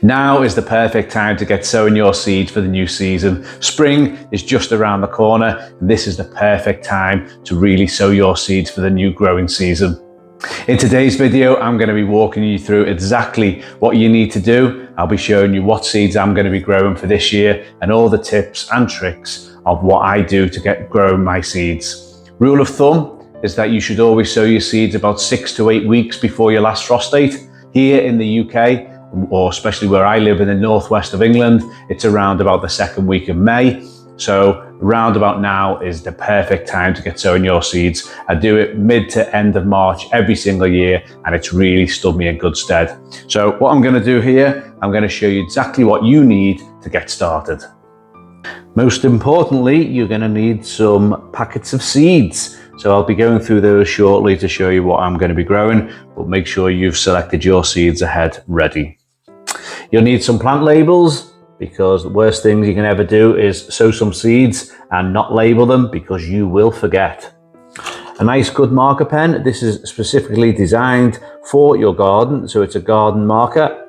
Now is the perfect time to get sowing your seeds for the new season. Spring is just around the corner, and this is the perfect time to really sow your seeds for the new growing season. In today's video, I'm going to be walking you through exactly what you need to do. I'll be showing you what seeds I'm going to be growing for this year and all the tips and tricks of what I do to get growing my seeds. Rule of thumb is that you should always sow your seeds about 6 to 8 weeks before your last frost date. Here in the UK, or especially where I live in the northwest of England, it's around about the second week of May. So round about now is the perfect time to get sowing your seeds. I do it mid to end of March every single year, and it's really stood me in good stead. So what I'm going to do here, I'm going to show you exactly what you need to get started. Most importantly, you're going to need some packets of seeds. So I'll be going through those shortly to show you what I'm going to be growing, but make sure you've selected your seeds ahead ready. You'll need some plant labels, because the worst things you can ever do is sow some seeds and not label them, because you will forget. A nice good marker pen. This is specifically designed for your garden, so it's a garden marker.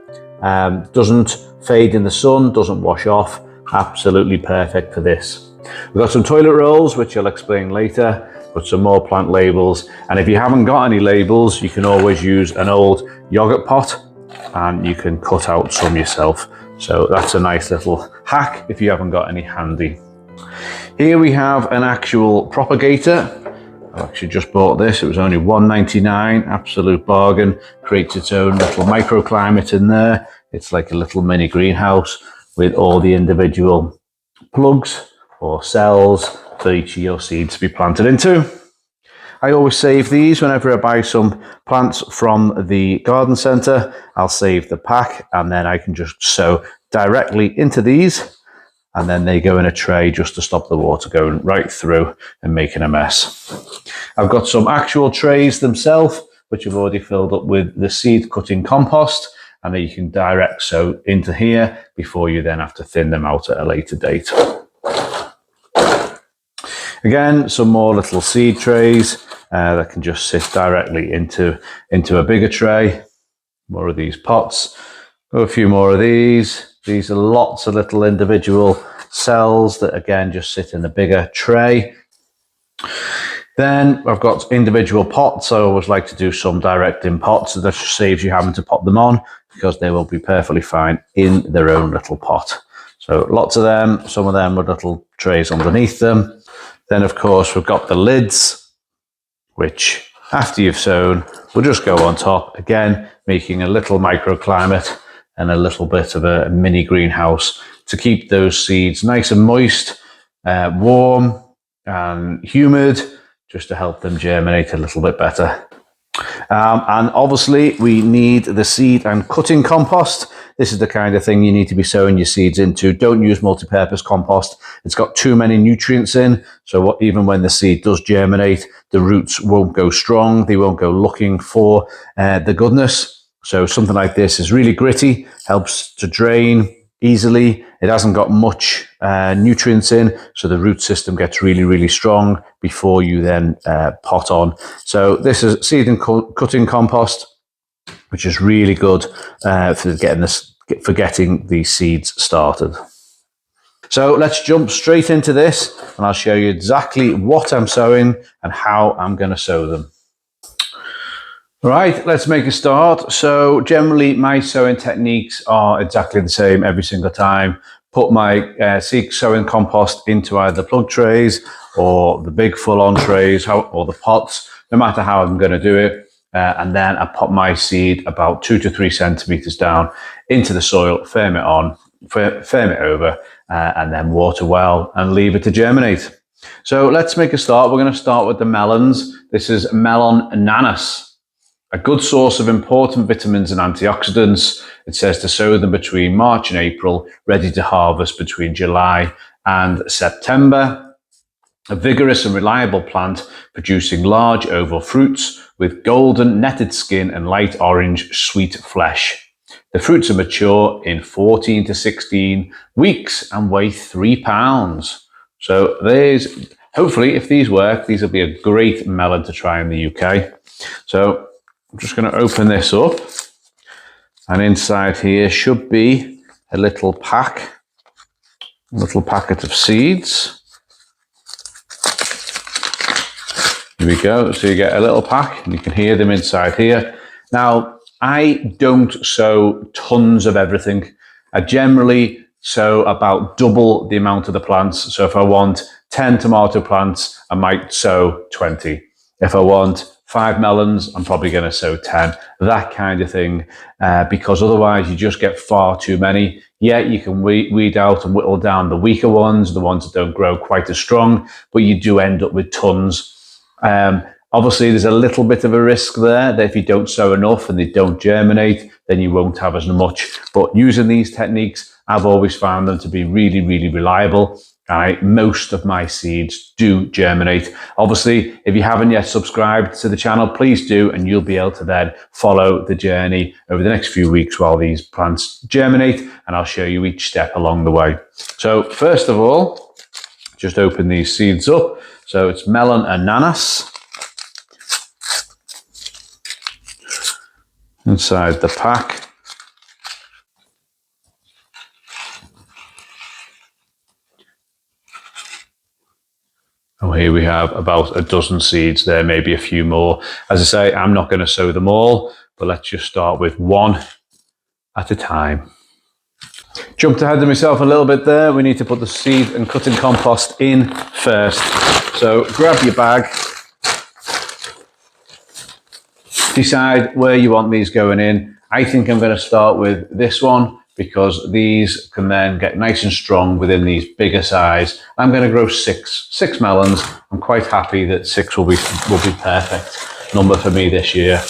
Doesn't fade in the sun, doesn't wash off. Absolutely perfect for this. We've got some toilet rolls, which I'll explain later, but some more plant labels. And if you haven't got any labels, you can always use an old yogurt pot and you can cut out some yourself. So that's a nice little hack if you haven't got any handy. Here we have an actual propagator. I actually just bought this. It was only $1.99, absolute bargain. Creates its own little microclimate in there. It's like a little mini greenhouse with all the individual plugs or cells for each of your seeds to be planted into. I always save these whenever I buy some plants from the garden centre. I'll save the pack and then I can just sow directly into these, and then they go in a tray just to stop the water going right through and making a mess. I've got some actual trays themselves, which I've already filled up with the seed cutting compost, and then you can direct sow into here before you then have to thin them out at a later date. Again, some more little seed trays that can just sit directly into a bigger tray. More of these pots. A few more of these. These are lots of little individual cells that again just sit in a bigger tray. Then I've got individual pots. I always like to do some direct in pots, so that just saves you having to pop them on, because they will be perfectly fine in their own little pot. So lots of them, some of them with little trays underneath them. Then of course we've got the lids, which after you've sown will just go on top, again making a little microclimate and a little bit of a mini greenhouse to keep those seeds nice and moist, warm and humid, just to help them germinate a little bit better. And obviously we need the seed and cutting compost. This is the kind of thing you need to be sowing your seeds into. Don't use multi-purpose compost. It's got too many nutrients in, so even when the seed does germinate, the roots won't go strong. They won't go looking for the goodness. So something like this is really gritty, helps to drain easily. It hasn't got much nutrients in, so the root system gets really, really strong before you then pot on. So this is seed and cutting compost, which is really good for getting these seeds started. So let's jump straight into this, and I'll show you exactly what I'm sowing and how I'm going to sow them. Right, let's make a start. So generally my sowing techniques are exactly the same every single time. Put my seed sowing compost into either plug trays or the big full-on trays or the pots, no matter how I'm going to do it. And then I pop my seed about 2 to 3 centimeters down into the soil, firm it over, and then water well and leave it to germinate. So let's make a start. We're going to start with the melons. This is melon ananus. A good source of important vitamins and antioxidants. It says to sow them between March and April, ready to harvest between July and September. A vigorous and reliable plant producing large oval fruits with golden netted skin and light orange sweet flesh. The fruits are mature in 14 to 16 weeks and weigh 3 pounds. So hopefully if these work, these will be a great melon to try in the UK. So I'm just going to open this up, And inside here should be a little packet of seeds. Here we go. So you get a little pack and you can hear them inside here. Now, I don't sow tons of everything. I generally sow about double the amount of the plants. So if I want 10 tomato plants, I might sow 20. If I want 5 melons, I'm probably going to sow 10, that kind of thing, because otherwise you just get far too many. Yeah, you can weed out and whittle down the weaker ones, the ones that don't grow quite as strong, but you do end up with tons. Obviously, there's a little bit of a risk there that if you don't sow enough and they don't germinate, then you won't have as much. But using these techniques, I've always found them to be really, really reliable. Most of my seeds do germinate. Obviously, if you haven't yet subscribed to the channel, please do, and you'll be able to then follow the journey over the next few weeks while these plants germinate, and I'll show you each step along the way. So first of all, just open these seeds up. So it's melon and ananas. Inside the pack. Oh, here we have about a dozen seeds there, maybe a few more. As I say, I'm not going to sow them all, but let's just start with one at a time. Jumped ahead of myself a little bit there. We need to put the seed and cutting compost in first. So grab your bag. Decide where you want these going in. I think I'm going to start with this one because these can then get nice and strong within these bigger size. I'm going to grow six melons. I'm quite happy that 6 will be perfect number for me this year.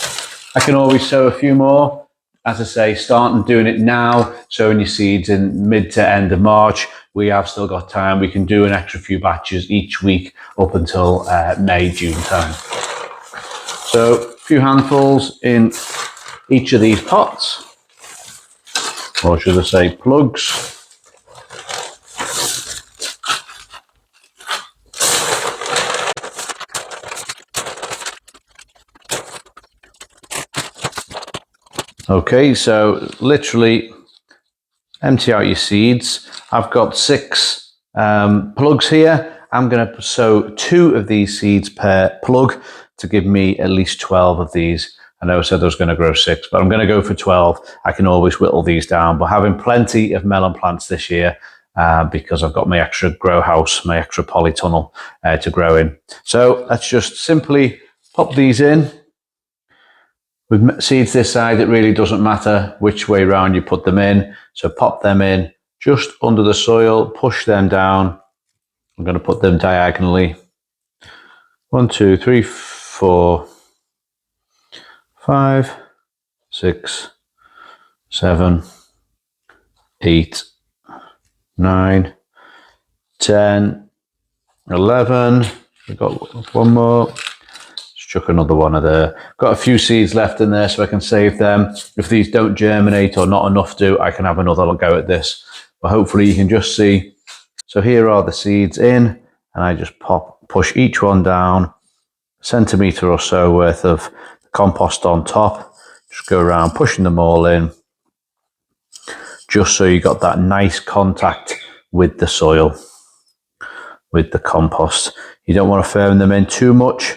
I can always sow a few more. As I say, starting doing it now, sowing your seeds in mid to end of March. We have still got time. We can do an extra few batches each week up until May, June time. So a few handfuls in each of these pots, or should I say plugs. Okay, so literally empty out your seeds. I've got 6 plugs here. I'm going to sow 2 of these seeds per plug to give me at least 12 of these. I know I said I was going to grow 6, but I'm going to go for 12. I can always whittle these down, but having plenty of melon plants this year because I've got my extra grow house, my extra polytunnel to grow in. So let's just simply pop these in. With seeds this side, it really doesn't matter which way round you put them in. So pop them in just under the soil, push them down. I'm going to put them diagonally. 1, 2, 3, 4, 5, 6, 7, 8, 9, 10, 11. We've got one more. Chuck another one of there. Got a few seeds left in there so I can save them. If these don't germinate or not enough do, I can have another go at this. But hopefully you can just see. So here are the seeds in, and I just push each one down, a centimetre or so worth of compost on top. Just go around pushing them all in, just so you got that nice contact with the soil, with the compost. You don't want to firm them in too much,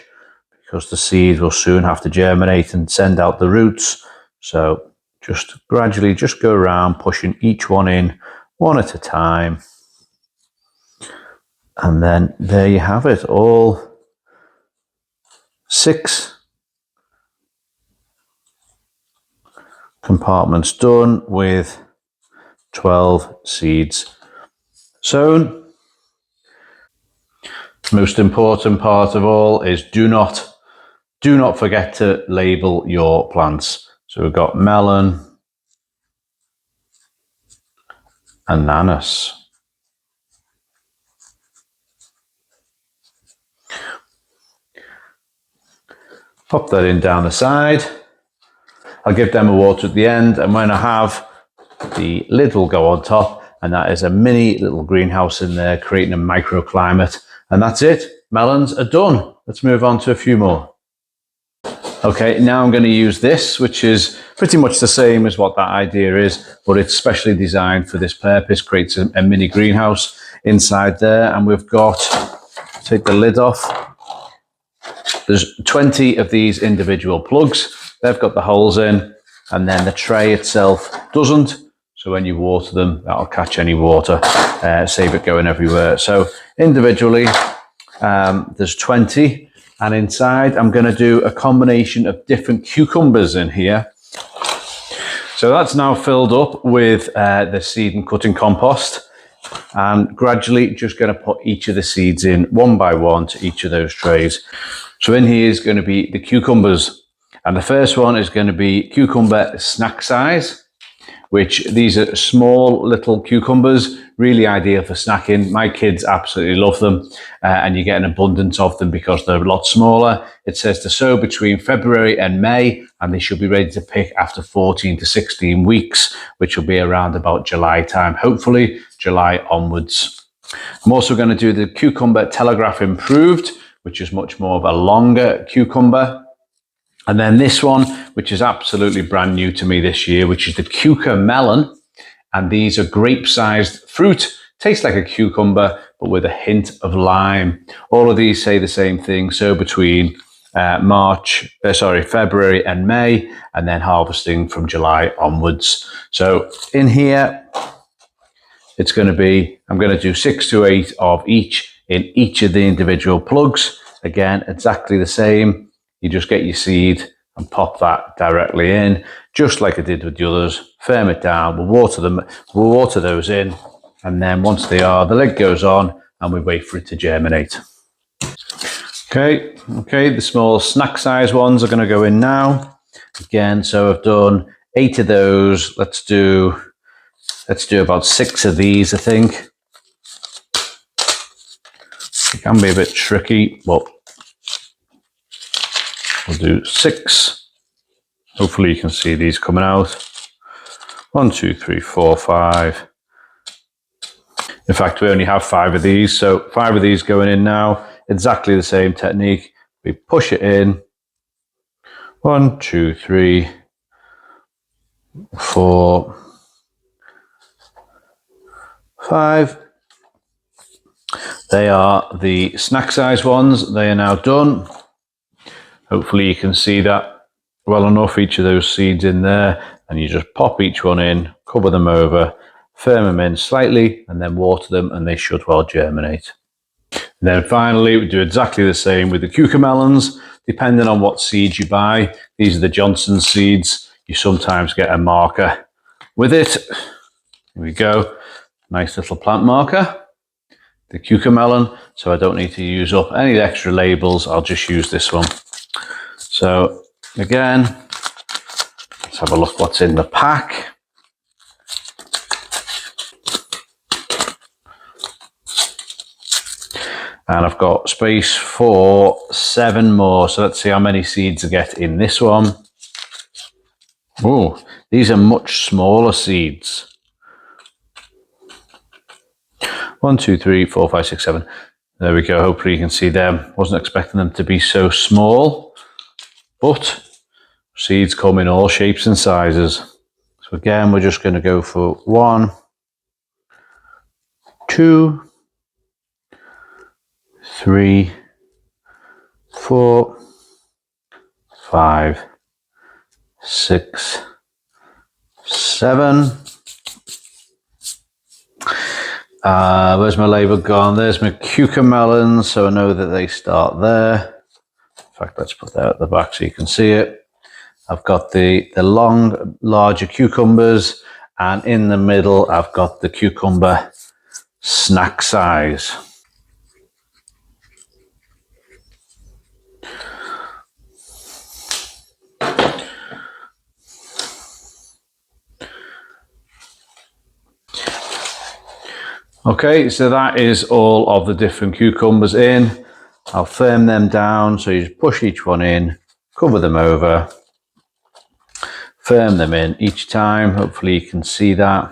because the seeds will soon have to germinate and send out the roots. So just gradually just go around pushing each one in one at a time. And then there you have it, all 6 compartments done with 12 seeds sown. Most important part of all is do not forget to label your plants. So we've got melon, ananas, pop that in down the side. I'll give them a water at the end, and when I have, the lid will go on top, and that is a mini little greenhouse in there creating a microclimate. And that's it. Melons are done. Let's move on to a few more. Okay, now I'm going to use this, which is pretty much the same as what that idea is, but it's specially designed for this purpose. Creates a mini greenhouse inside there, and we've got, take the lid off. There's 20 of these individual plugs. They've got the holes in, and then the tray itself doesn't. So when you water them, that'll catch any water, save it going everywhere. So individually, there's 20. And inside, I'm going to do a combination of different cucumbers in here. So that's now filled up with the seed and cutting compost. And gradually just going to put each of the seeds in one by one to each of those trays. So in here is going to be the cucumbers. And the first one is going to be cucumber snack size, which these are small little cucumbers, really ideal for snacking. My kids absolutely love them, and you get an abundance of them because they're a lot smaller. It says to sow between February and May, and they should be ready to pick after 14 to 16 weeks, which will be around about July time, hopefully July onwards. I'm also going to do the cucumber Telegraph Improved, which is much more of a longer cucumber. And then this one, which is absolutely brand new to me this year, which is the cucamelon. And these are grape-sized fruit. Tastes like a cucumber, but with a hint of lime. All of these say the same thing. So between February and May, and then harvesting from July onwards. So in here, it's going to be, I'm going to do 6 to 8 of each in each of the individual plugs. Again, exactly the same. You just get your seed and pop that directly in, just like I did with the others. Firm it down, we'll water them, we'll water those in, and then once they are, the lid goes on and we wait for it to germinate. Okay, the small snack size ones are going to go in now. Again, so I've done 8 of those. Let's do about 6 of these, I think. It can be a bit tricky, but we'll do 6. Hopefully you can see these coming out. 1, 2, 3, 4, 5. In fact, we only have 5 of these, so 5 of these going in now. Exactly the same technique. We push it in. 1, 2, 3, 4, 5. They are the snack size ones. They are now done. Hopefully you can see that well enough, each of those seeds in there, and you just pop each one in, cover them over, firm them in slightly, and then water them, and they should well germinate. And then finally, we do exactly the same with the cucamelons, depending on what seeds you buy. These are the Johnson seeds. You sometimes get a marker with it. Here we go. Nice little plant marker. The cucamelon, so I don't need to use up any extra labels. I'll just use this one. So again, let's have a look what's in the pack. And I've got space for 7 more. So let's see how many seeds I get in this one. Oh, these are much smaller seeds. 1, 2, 3, 4, 5, 6, 7. There we go. Hopefully you can see them. Wasn't expecting them to be so small, but seeds come in all shapes and sizes. So again, we're just going to go for 1, 2, 3, 4, 5, 6, 7. Where's my label gone? There's my cucamelons, so I know that they start there. In fact, let's put that at the back so you can see it. I've got the long, larger cucumbers, and in the middle, I've got the cucumber snack size. Okay, so that is all of the different cucumbers in. I'll firm them down, so you just push each one in, cover them over, firm them in each time. Hopefully you can see that.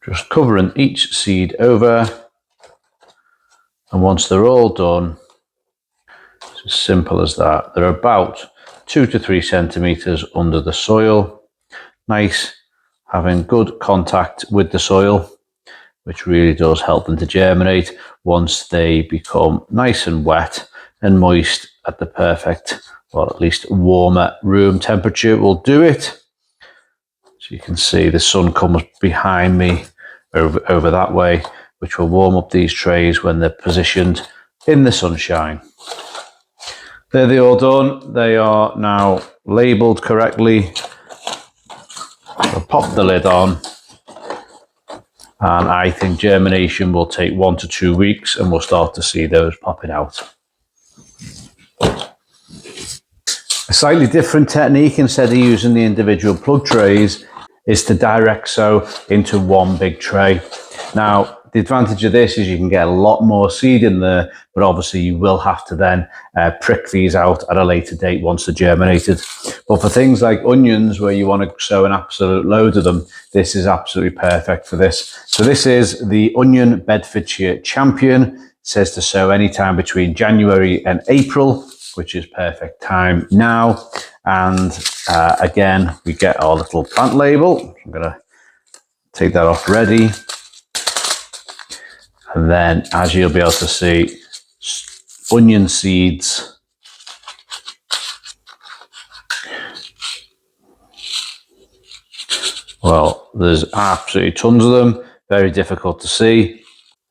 Just covering each seed over, and once they're all done, it's as simple as that. They're about 2 to 3 centimeters under the soil. Nice, having good contact with the soil, which really does help them to germinate once they become nice and wet and moist at the perfect, or at least warmer room temperature will do it. So you can see the sun comes behind me over that way, which will warm up these trays when they're positioned in the sunshine. There they all done. They are now labelled correctly. I'll pop the lid on, and I think germination will take 1 to 2 weeks and we'll start to see those popping out. A slightly different technique, instead of using the individual plug trays, is to direct sow into one big tray. Now, the advantage of this is you can get a lot more seed in there, but obviously you will have to then prick these out at a later date once they're germinated. But for things like onions, where you want to sow an absolute load of them, this is absolutely perfect for this. So this is the Onion Bedfordshire Champion. It says to sow anytime between January and April, which is perfect time now. And again, we get our little plant label. I'm going to take that off ready. And then, as you'll be able to see, onion seeds. Well, there's absolutely tons of them, very difficult to see.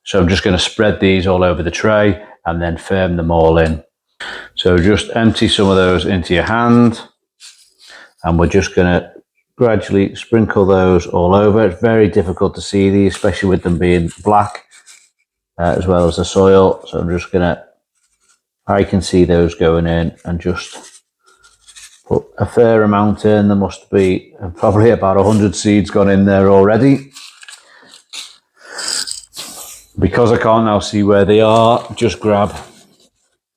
So I'm just going to spread these all over the tray and then firm them all in. So just empty some of those into your hand, and we're just going to gradually sprinkle those all over. It's very difficult to see these, especially with them being black. As well as the soil. So I'm just gonna, I can see those going in, and just put a fair amount in. There must be probably about 100 seeds gone in there already. Because I can't now see where they are, just grab a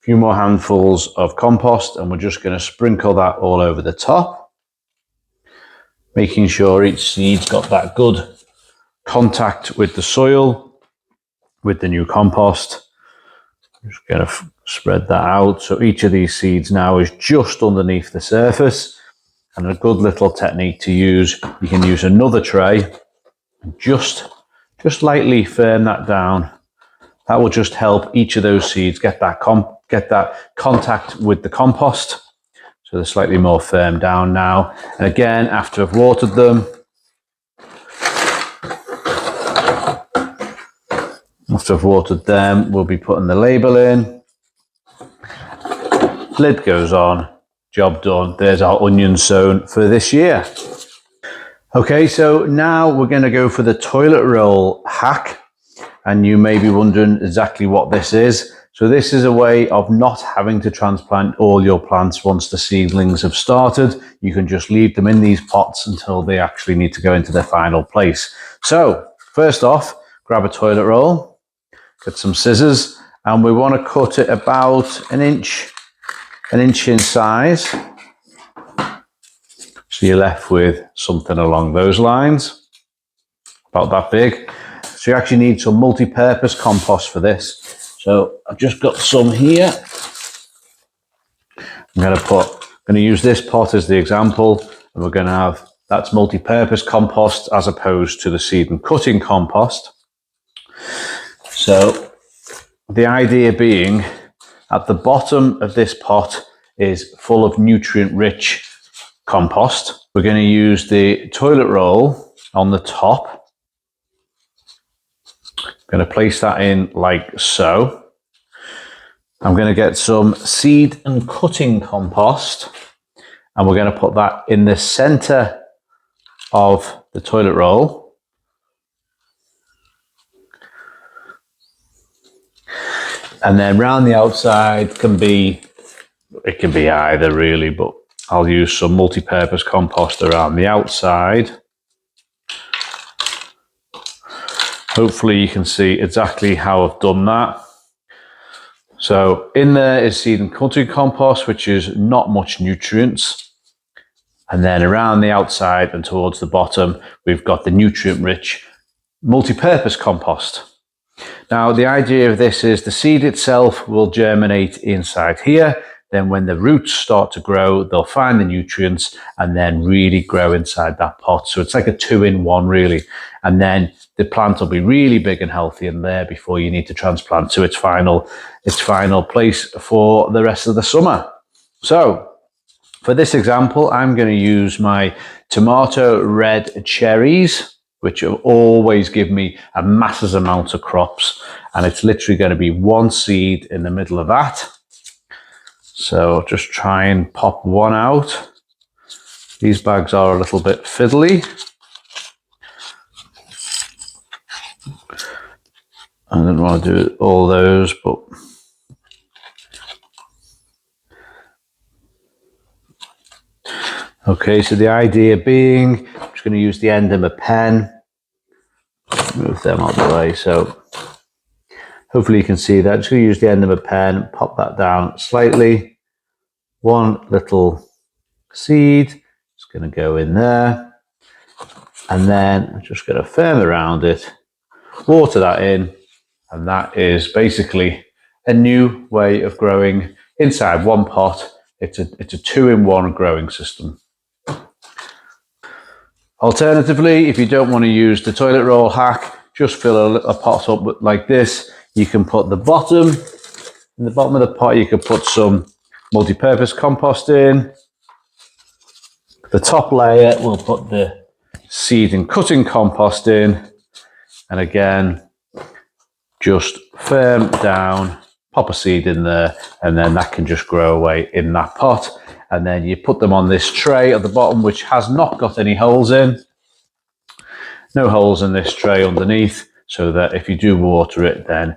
few more handfuls of compost, and we're just going to sprinkle that all over the top, making sure each seed's got that good contact with the soil, with the new compost. I'm just going to spread that out. So each of these seeds now is just underneath the surface, and a good little technique to use. You can use another tray and just lightly firm that down. That will just help each of those seeds get that contact with the compost. So they're slightly more firm down now. And again, after I've watered them, after I've watered them, we'll be putting the label in. Lid goes on, job done. There's our onion sown for this year. Okay, so now we're going to go for the toilet roll hack. And you may be wondering exactly what this is. So this is a way of not having to transplant all your plants once the seedlings have started. You can just leave them in these pots until they actually need to go into their final place. So first off, grab a toilet roll. Get some scissors, and we want to cut it about an inch in size. So you're left with something along those lines, about that big. So you actually need some multi-purpose compost for this. So I've just got some here. I'm going to use this pot as the example, and we're going to have, that's multi-purpose compost as opposed to the seed and cutting compost. So the idea being, at the bottom of this pot is full of nutrient-rich compost. We're going to use the toilet roll on the top. I'm going to place that in like so. I'm going to get some seed and cutting compost, and we're going to put that in the center of the toilet roll. And then round the outside it can be either really, but I'll use some multi-purpose compost around the outside. Hopefully you can see exactly how I've done that. So in there is seed and cutting compost, which is not much nutrients. And then around the outside and towards the bottom, we've got the nutrient-rich multi-purpose compost. Now, the idea of this is the seed itself will germinate inside here. then when the roots start to grow, they'll find the nutrients and then really grow inside that pot. So it's like a 2-in-1 really. And then the plant will be really big and healthy in there before you need to transplant to its final place for the rest of the summer. So for this example, I'm going to use my tomato red cherries, which will always give me a massive amount of crops. And it's literally going to be one seed in the middle of that. So just try and pop one out. These bags are a little bit fiddly. I didn't want to do all those, but okay, so the idea being, I'm just going to use the end of my pen, move them out of the way, so hopefully you can see that. I'm just going to use the end of my pen, pop that down slightly, one little seed, it's going to go in there, and then I'm just going to firm around it, water that in, and that is basically a new way of growing inside one pot. It's a 2-in-1 growing system. Alternatively, if you don't want to use the toilet roll hack, just fill a pot up like this. You can put in the bottom of the pot, you can put some multi-purpose compost in. The top layer, we'll put the seed and cutting compost in. And again, just firm down, pop a seed in there, and then that can just grow away in that pot. And then you put them on this tray at the bottom, which has not got any holes in. No holes in this tray underneath, so that if you do water it, then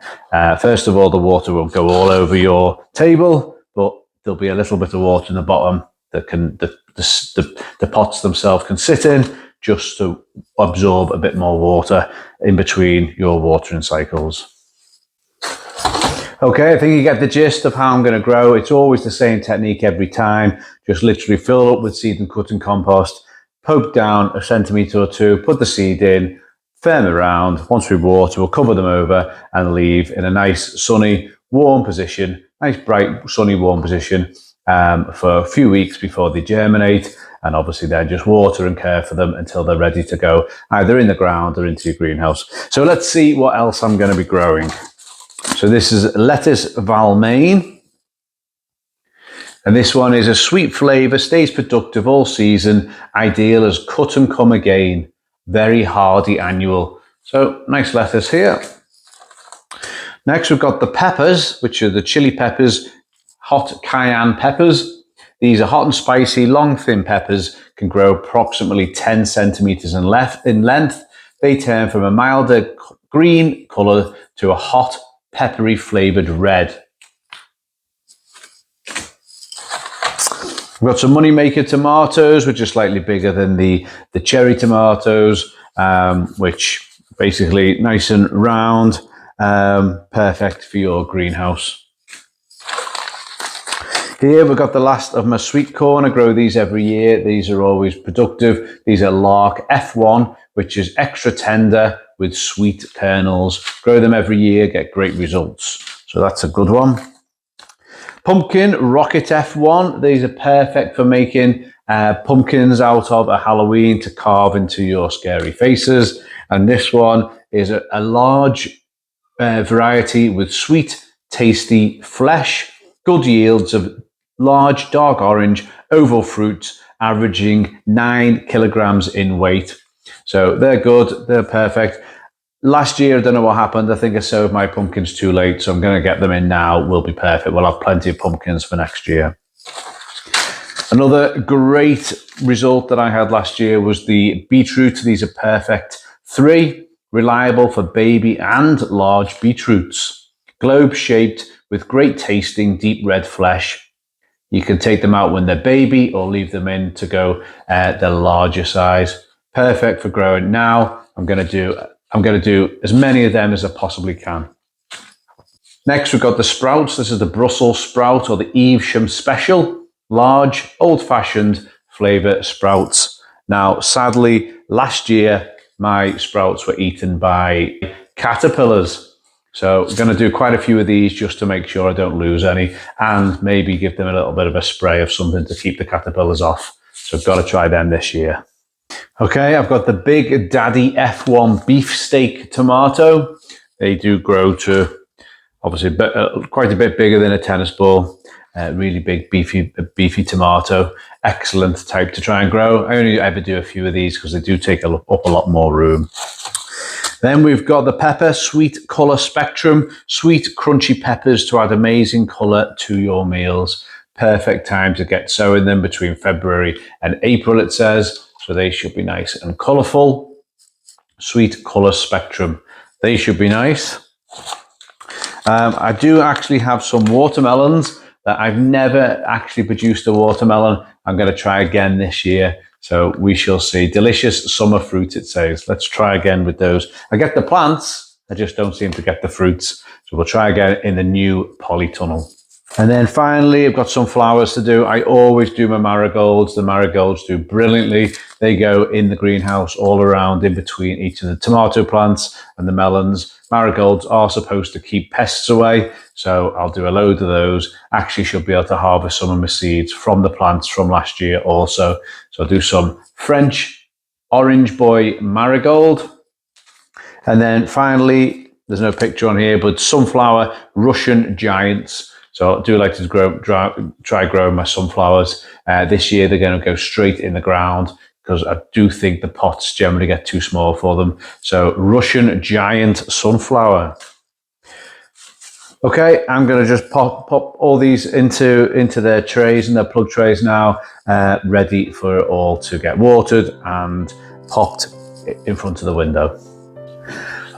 first of all, the water won't go all over your table, but there'll be a little bit of water in the bottom that the pots themselves can sit in, just to absorb a bit more water in between your watering cycles. Okay, I think you get the gist of how I'm going to grow. It's always the same technique every time. Just literally fill up with seed and cutting compost, poke down 1 centimetre or 2, put the seed in, firm around. Once we water, we'll cover them over and leave in a nice sunny, warm position, nice bright, sunny, warm position for a few weeks before they germinate. And obviously then just water and care for them until they're ready to go either in the ground or into your greenhouse. So let's see what else I'm going to be growing. So this is lettuce Valmain. And this one is a sweet flavour, stays productive all season, ideal as cut and come again. Very hardy annual. So nice lettuce here. Next we've got the peppers, which are the chili peppers, hot cayenne peppers. These are hot and spicy, long, thin peppers, can grow approximately 10 centimetres in length. They turn from a milder green colour to a hot, peppery flavoured red. We've got some moneymaker tomatoes, which are slightly bigger than the cherry tomatoes, which basically nice and round, perfect for your greenhouse. Here we've got the last of my sweet corn. I grow these every year. These are always productive. These are Lark F1, which is extra tender with sweet kernels. Grow them every year, get great results. So that's a good one. Pumpkin Rocket F1. These are perfect for making pumpkins out of a Halloween to carve into your scary faces. And this one is a large variety with sweet, tasty flesh, good yields of large, dark orange, oval fruits, averaging 9 kilograms in weight. So they're good, they're perfect. Last year, I don't know what happened. I think I sowed my pumpkins too late, so I'm going to get them in now. We'll be perfect. We'll have plenty of pumpkins for next year. Another great result that I had last year was the beetroot. These are perfect 3, reliable for baby and large beetroots. Globe-shaped with great tasting, deep red flesh. You can take them out when they're baby or leave them in to go the larger size. Perfect for growing now. I'm going to do as many of them as I possibly can. Next, we've got the sprouts. This is the Brussels sprout or the Evesham Special. Large, old-fashioned flavour sprouts. Now, sadly, last year, my sprouts were eaten by caterpillars. So I'm going to do quite a few of these just to make sure I don't lose any, and maybe give them a little bit of a spray of something to keep the caterpillars off. So I've got to try them this year. Okay, I've got the Big Daddy F1 beefsteak tomato. They do grow to obviously quite a bit bigger than a tennis ball. Really big, beefy tomato. Excellent type to try and grow. I only ever do a few of these because they do take up a lot more room. Then we've got the pepper, sweet colour spectrum. Sweet, crunchy peppers to add amazing colour to your meals. Perfect time to get sowing them between February and April, it says. So they should be nice and colourful. Sweet colour spectrum. They should be nice. I do actually have some watermelons that I've never actually produced a watermelon. I'm going to try again this year. So we shall see. Delicious summer fruit, it says. Let's try again with those. I get the plants, I just don't seem to get the fruits. So we'll try again in the new polytunnel. And then finally, I've got some flowers to do. I always do my marigolds. The marigolds do brilliantly. They go in the greenhouse all around in between each of the tomato plants and the melons. Marigolds are supposed to keep pests away. So I'll do a load of those. Actually should be able to harvest some of my seeds from the plants from last year also. So I'll do some French Orange Boy marigold. And then finally, there's no picture on here, but sunflower Russian giants. So I do like to try growing my sunflowers. This year they're going to go straight in the ground because I do think the pots generally get too small for them. So Russian giant sunflower. Okay, I'm going to just pop all these into their trays and their plug trays now, ready for it all to get watered and popped in front of the window.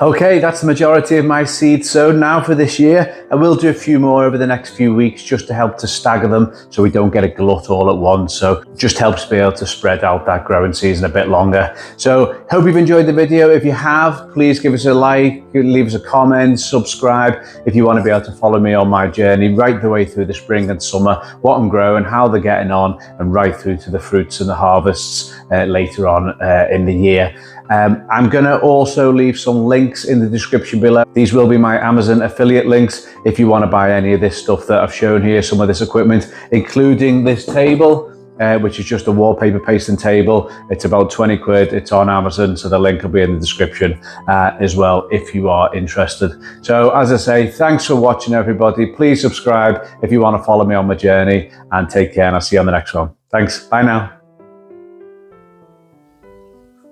Okay, that's the majority of my seeds sown now for this year. I will do a few more over the next few weeks just to help to stagger them so we don't get a glut all at once. So just helps be able to spread out that growing season a bit longer. So hope you've enjoyed the video. If you have, please give us a like, leave us a comment, subscribe if you want to be able to follow me on my journey right the way through the spring and summer, what I'm growing, how they're getting on, and right through to the fruits and the harvests later on in the year. I'm going to also leave some links in the description below. These will be my Amazon affiliate links if you want to buy any of this stuff that I've shown here, some of this equipment, including this table, which is just a wallpaper pasting table. It's about 20 quid. It's on Amazon, so the link will be in the description as well if you are interested. So as I say, thanks for watching, everybody. Please subscribe if you want to follow me on my journey, and take care, and I'll see you on the next one. Thanks. Bye now.